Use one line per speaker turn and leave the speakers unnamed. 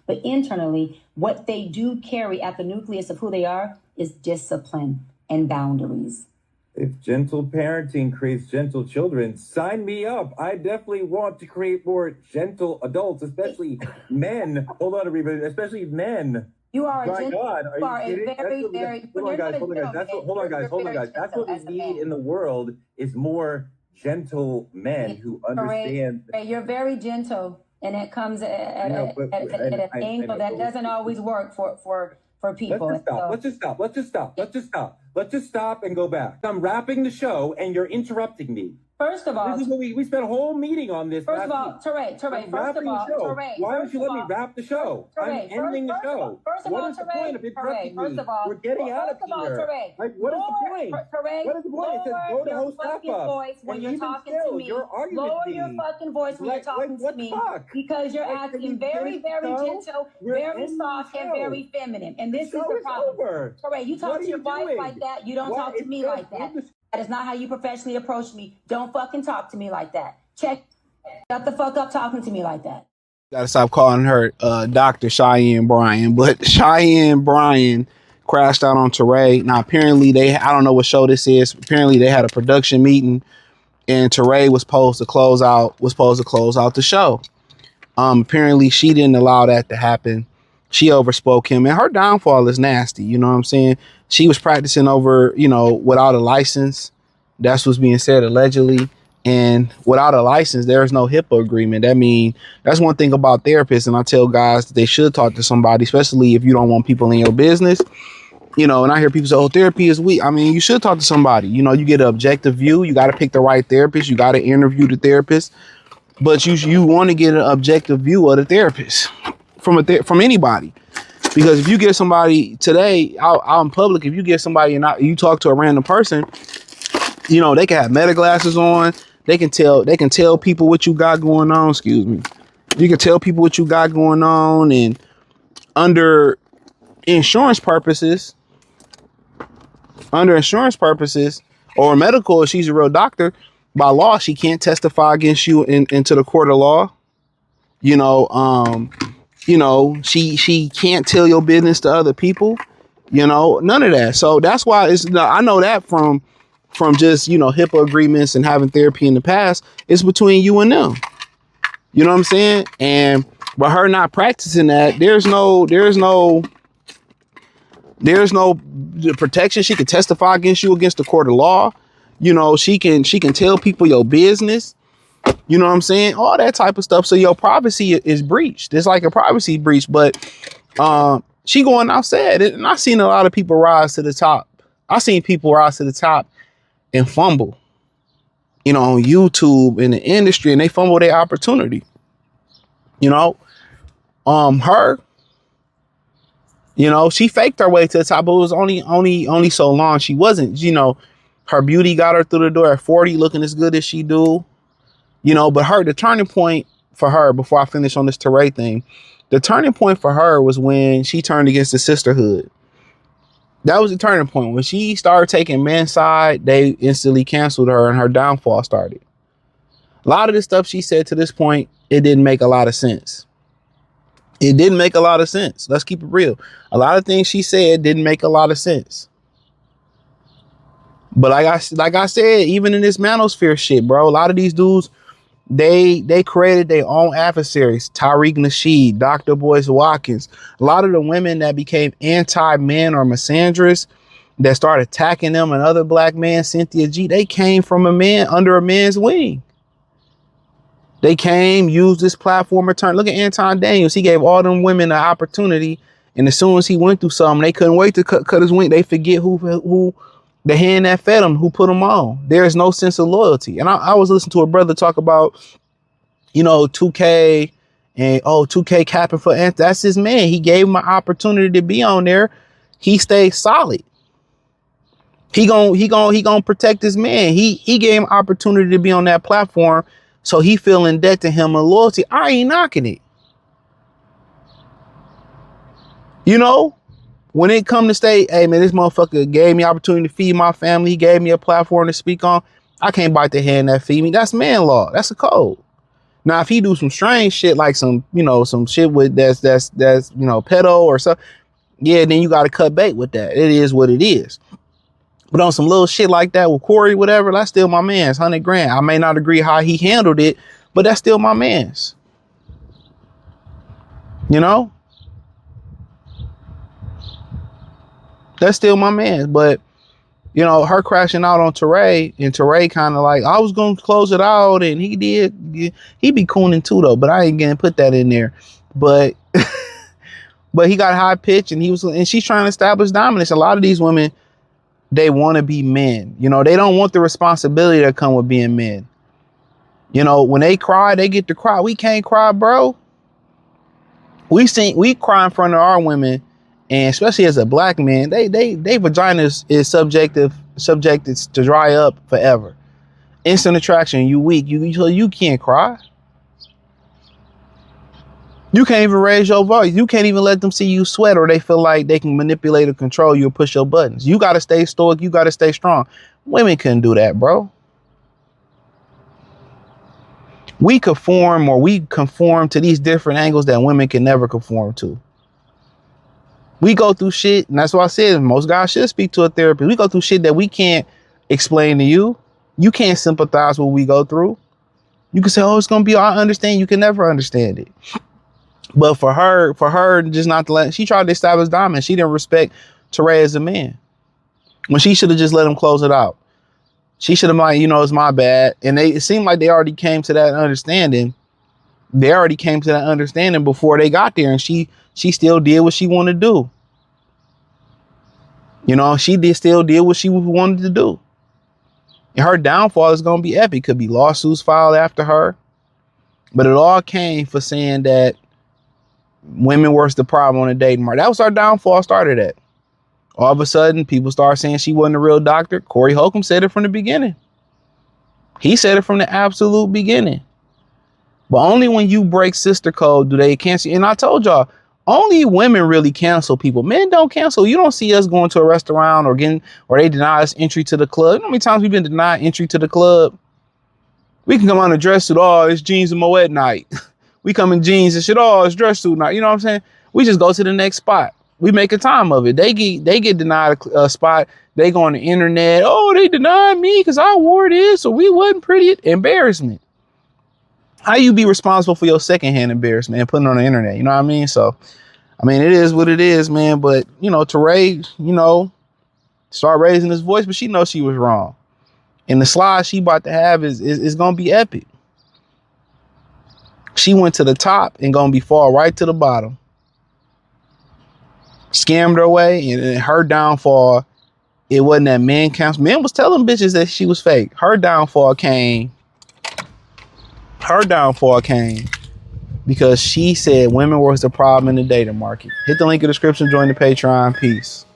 But internally, what they do carry at the nucleus of who they are is discipline and boundaries.
If gentle parenting creates gentle children, sign me up. I definitely want to create more gentle adults, especially men. Hold on, everybody, especially men.
You are
My God, are you kidding?
Hold on, guys.
Hold on, guys. That's what we need in the world is more gentle men who understand.
You're very gentle, and it comes at an angle that doesn't always work for people.
Let's just stop and go back. I'm wrapping the show, and you're interrupting me.
First of all,
this is what we spent a whole meeting on this.
First of all, Touré,
why don't you let me wrap the show? I'm ending the show.
What is the point of interrupting me? We're
getting out of here. Like, what is the point? What is the point? It says go to host wrap-up.
When you're talking to me, lower your fucking voice when you're talking to me, because you're acting very, very gentle, very soft, and very feminine. And this is the problem. Touré, you talk to your wife like that. You don't talk to me like that. That is not how you professionally approach me. Don't fucking talk to me like that. Shut the fuck up talking to me like that.
Gotta stop calling her Dr. Cheyenne Bryant. But Cheyenne Bryant crashed out on Touré. Now apparently I don't know what show this is. Apparently they had a production meeting and Touré was supposed to close out the show. Apparently she didn't allow that to happen. She overspoke him, and her downfall is nasty. You know what I'm saying? She was practicing over, without a license. That's what's being said allegedly. And without a license, there is no HIPAA agreement. I mean, that's one thing about therapists. And I tell guys that they should talk to somebody, especially if you don't want people in your business. And I hear people say, oh, therapy is weak. I mean, you should talk to somebody. You get an objective view. You got to pick the right therapist. You got to interview the therapist. But you want to get an objective view of the therapist from anybody. Because if you get somebody today out in public, if you get somebody and you talk to a random person, they can have meta glasses on. They can tell people what you got going on. Excuse me. You can tell people what you got going on, and under insurance purposes, or medical, if she's a real doctor, by law, she can't testify against you into the court of law. She can't tell your business to other people, none of that. So that's why I know that from just, HIPAA agreements and having therapy in the past, it's between you and them. You know what I'm saying? And by her not practicing that, there's no protection. She can testify against you against the court of law. She can tell people your business. You know what I'm saying? All that type of stuff. So your privacy is breached. It's like a privacy breach. But she going outside, and I've seen a lot of people rise to the top. I've seen people rise to the top and fumble, on YouTube in the industry, and they fumble their opportunity. Her, she faked her way to the top, but it was only so long. She wasn't, her beauty got her through the door at 40, looking as good as she do. But the turning point for her, before I finish on this Touré thing, the turning point for her was when she turned against the sisterhood. That was the turning point. When she started taking men's side, they instantly canceled her and her downfall started. A lot of the stuff she said to this point, it didn't make a lot of sense. Let's keep it real. A lot of things she said didn't make a lot of sense. But like I said, even in this manosphere shit, bro, a lot of these dudes, they created their own adversaries. Tariq Nasheed, Dr. Boyce Watkins. A lot of the women that became anti-men or misandrous that started attacking them and other black men, Cynthia G, they came from under a man's wing. They came, used this platform, return. Look at Anton Daniels. He gave all them women an opportunity. And as soon as he went through something, they couldn't wait to cut his wing. They forget who the hand that fed him, who put him on. There is no sense of loyalty. And I was listening to a brother talk about, 2K and 2K capping for Ant. That's his man. He gave him an opportunity to be on there. He stayed solid. He gonna protect his man. He gave him opportunity to be on that platform. So he feel in debt to him and loyalty. I ain't knocking it. When it come to say, hey man, this motherfucker gave me opportunity to feed my family. He gave me a platform to speak on. I can't bite the hand that feed me. That's man law. That's a code. Now, if he do some strange shit, like some, you know, some shit with that's you know, pedo or something, yeah, then you got to cut bait with that. It is what it is. But on some little shit like that with Corey, whatever, that's still my man's. 100 grand. I may not agree how he handled it, but that's still my man's. You know? That's still my man's. But, you know, her crashing out on Touré, and Touré kind of like, I was going to close it out, and he did. He be cooning too, though, but I ain't going to put that in there. But but he got high pitch, and she's trying to establish dominance. A lot of these women, they want to be men. You know, they don't want the responsibility that come with being men. You know, when they cry, they get to cry. We can't cry, bro. We cry in front of our women, and especially as a black man, they vaginas is subjected to dry up forever. Instant attraction, you weak. You can't cry. You can't even raise your voice. You can't even let them see you sweat, or they feel like they can manipulate or control you or push your buttons. You got to stay stoic. You got to stay strong. Women couldn't do that, bro. We conform to these different angles that women can never conform to. We go through shit, and that's why I said most guys should speak to a therapist. We go through shit that we can't explain to you. You can't sympathize with what we go through. You can say, oh, it's going to be, I understand. You can never understand it. But for her just not to she tried to establish dominance. She didn't respect Touré as a man. When she should have just let him close it out. She should have been like, you know, it's my bad. And it seemed like they already came to that understanding. They already came to that understanding before they got there. And she still did what she wanted to do. You know, still did what she wanted to do. And her downfall is going to be epic. Could be lawsuits filed after her. But it all came for saying that women were the problem on the dating market. That was our downfall started at. All of a sudden, people started saying she wasn't a real doctor. Corey Holcomb said it from the beginning. He said it from the absolute beginning. But only when you break sister code do they cancel. And I told y'all, only women really cancel people. Men don't cancel. You don't see us going to a restaurant or they deny us entry to the club. You know how many times we've been denied entry to the club? We can come on a dress suit. Oh, it's jeans and Moet night. We come in jeans and shit. Oh, it's dress suit night. You know what I'm saying? We just go to the next spot. We make a time of it. They get denied a spot. They go on the internet. Oh, they denied me because I wore this or we wasn't pretty. Embarrassment. How you be responsible for your secondhand embarrassment and putting it on the internet? You know what I mean? So, I mean, it is what it is, man. But, you know, Touré, you know, start raising his voice, but she knows she was wrong. And the slide she about to have is going to be epic. She went to the top and going to be fall right to the bottom. Scammed her way, and her downfall, it wasn't that men counsel. Men was telling bitches that she was fake. Her downfall came because she said women was the problem in the dating market. Hit the link in the description, join the Patreon. Peace.